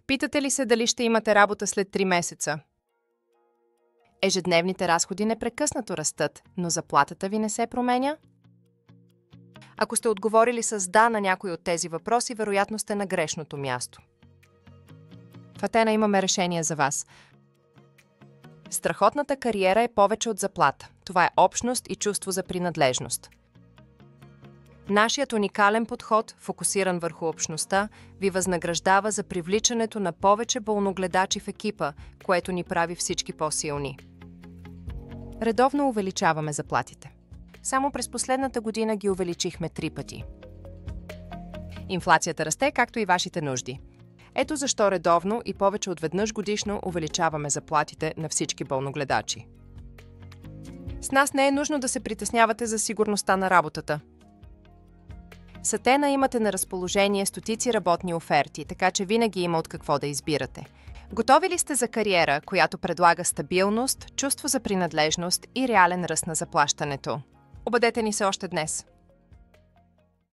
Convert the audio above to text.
Питате ли се дали ще имате работа след 3 месеца? Ежедневните разходи непрекъснато растат, но заплатата ви не се променя? Ако сте отговорили с да на някой от тези въпроси, вероятно сте на грешното място. В Атена имаме решение за вас. Страхотната кариера е повече от заплата. Това е общност и чувство за принадлежност. Нашият уникален подход, фокусиран върху общността, ви възнаграждава за привличането на повече болногледачи в екипа, което ни прави всички по-силни. Редовно увеличаваме заплатите. Само през последната година ги увеличихме 3 пъти. Инфлацията расте, както и вашите нужди. Ето защо редовно и повече от веднъж годишно увеличаваме заплатите на всички болногледачи. С нас не е нужно да се притеснявате за сигурността на работата. С Атена имате на разположение стотици работни оферти, така че винаги има от какво да избирате. Готови ли сте за кариера, която предлага стабилност, чувство за принадлежност и реален ръст на заплащането? Обадете ни се още днес.